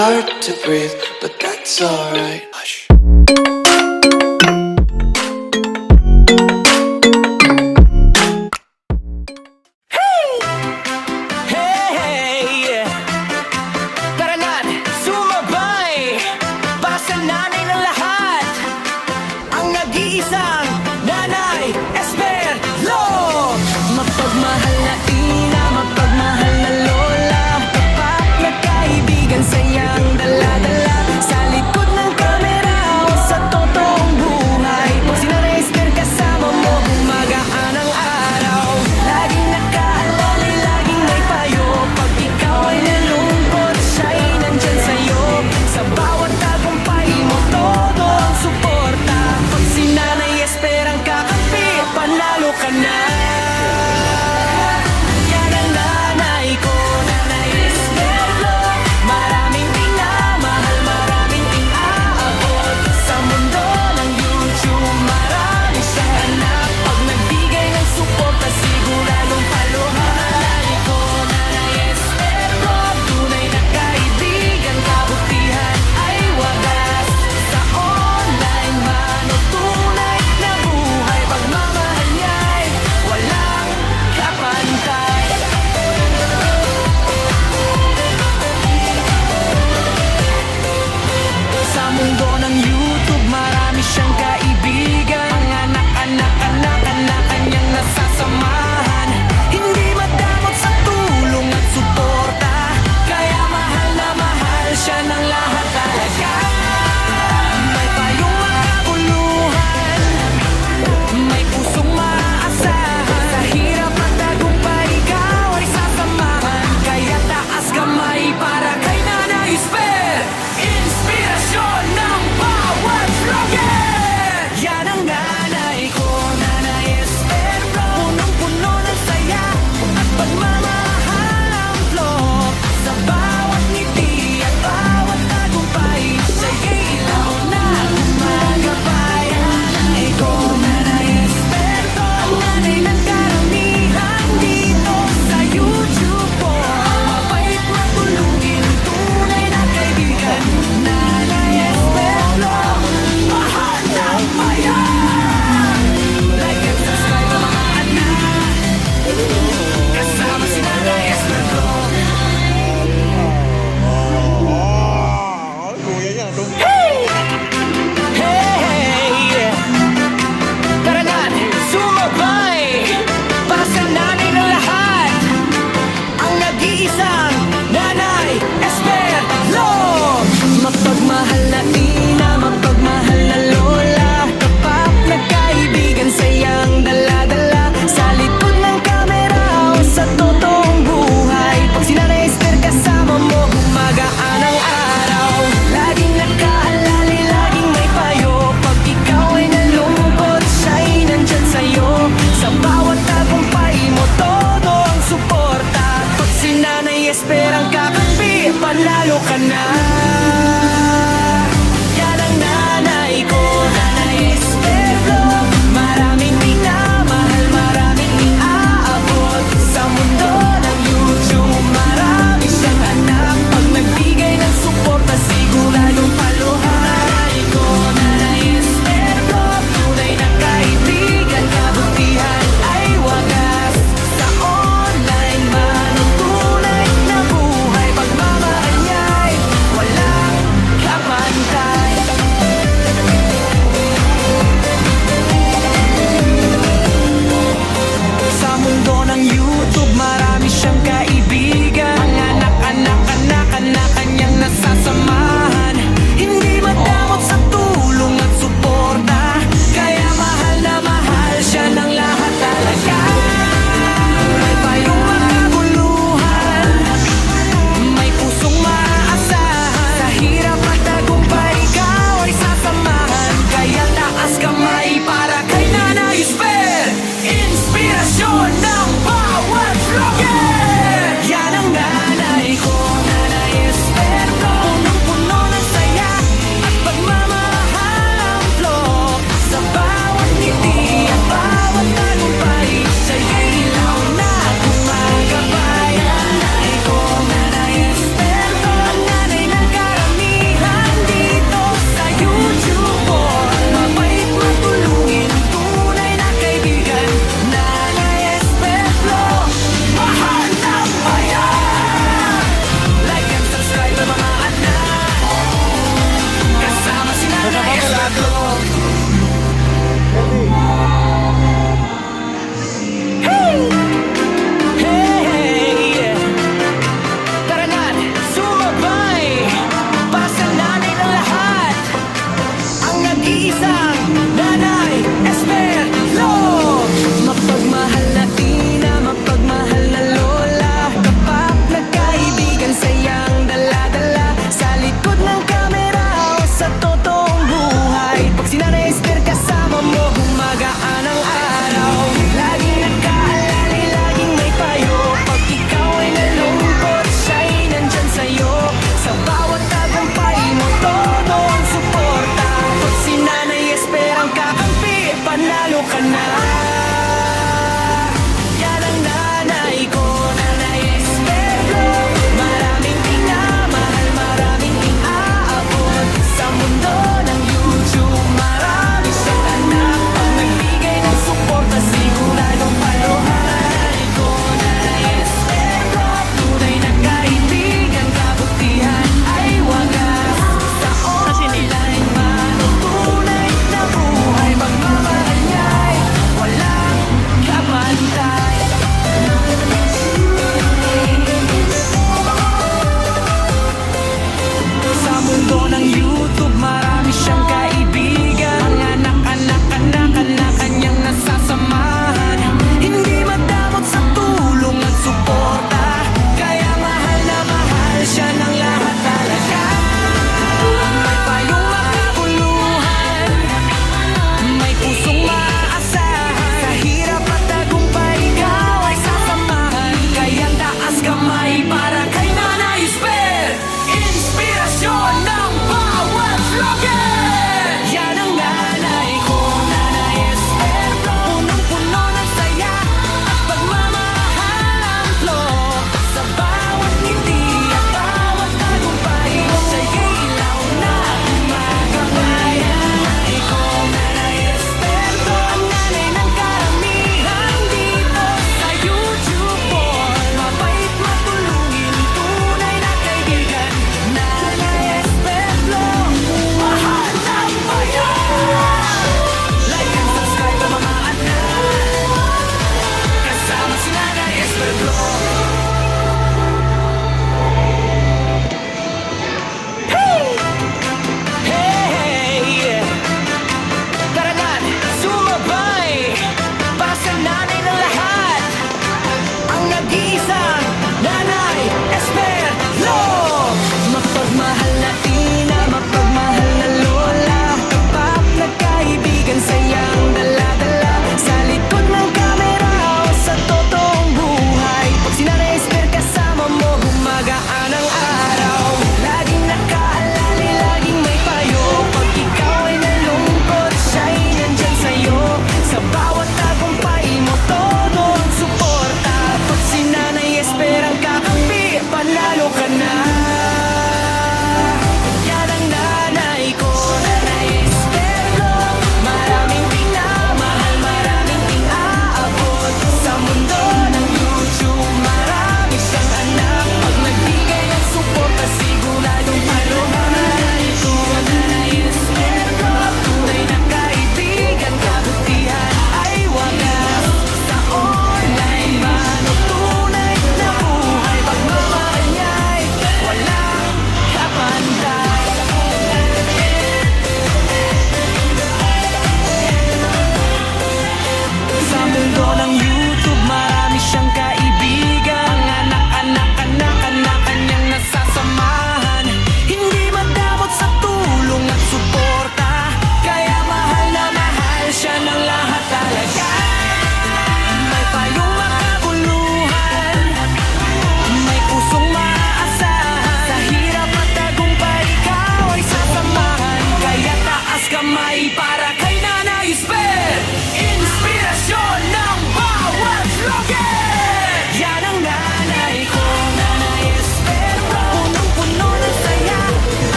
hard to breathe, but that's alright. Hush. Isang Nanay Esperlo. Mapagmahal na ina, mapagmahal na lola, tapat na kaibigan, sayang dala-dala sa likod ng kamera o sa totoong buhay. Pag si Nanay Esper kasama mo, gumagaan ang araw. Laging nakaalala, laging may payo. Pag ikaw ay nalungkot, siya'y nandyan sa'yo. Sa bawat tagumpay mo, todo ang suporta. Pag si Nanay Esper ang kakampi, panalo ka na. Yan ang nanay ko, Nanay Esperlo. Maraming minamahal, maraming inaabot. Sa mundo ng YouTube, marami siyang anak. Pag nagbigay ng suporta, siguradong talo. Nanay ko, Nanay Esperlo. Tunay na kaibigan, kabutihan ay wagas. Sa online man o tunay na buhay, pagmamahal niya'y walang kapantay. Sa mundo ng YouTube, marami siyang kaibigan. Mga anak-anak kanyang nasasamahan. Hindi madamot sa tulong at suporta, kaya mahal na mahal siya ng lahat talaga. May payong makabuluhan, may pusong maaasahan. Sa hirap at tagumpay, ikaw ay sasamahan. Kaya taas kamay para kay Nanay Esper, inspirasyon ng bawat vlogger. Yan ang nanay ko, Nanay Esper. Punong-puno ng saya at pagmamahal ang vlog. Sa bawat ngiti at bawat tagumpay, siya'y ilaw na gumagabay. Nanay ko, Nanay Esper, ang nanay ng karamihan dito sa YouTube ko. Mabait, matulungin, tunay na kaibigan. Nanay Esperlo, mahal ng bayan. Like and subscribe ang mga anak, kasama si Nanay Esperlo. Hey! Tara na, sumabay para sa nanay ng lahat, ang nag-iisang Nanay Esperlo. Mapagmahal na ina, mapagmahal na lola, tapat na kaibigan, sayang dala-dala sa likod ng kamera o sa totoong buhay. Pag si Nanay Esper kasama mo, gumagaan ang araw. Laging nakaalala, laging may payo. Pag ikaw ay nalungkot, siya'y nandyan sa'yo. Sa bawat tagumpay mo, todo ang suporta. Pag si Nanay Esper ang kakampi, panalo ka na. Yan ang nanay ko, Nanay Esperlo. Maraming minamahal, maraming iaabot. Sa mundo ng YouTube, marami siyang anak. Pag nagbigay ng suporta, siguradong talo. Nanay ko, Nanay Esperlo. Tunay na kaibigan, kabutihan ay wagas. Sa online man o tunay na buhay, pagmamahal niya'y walang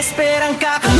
Esperang kakasama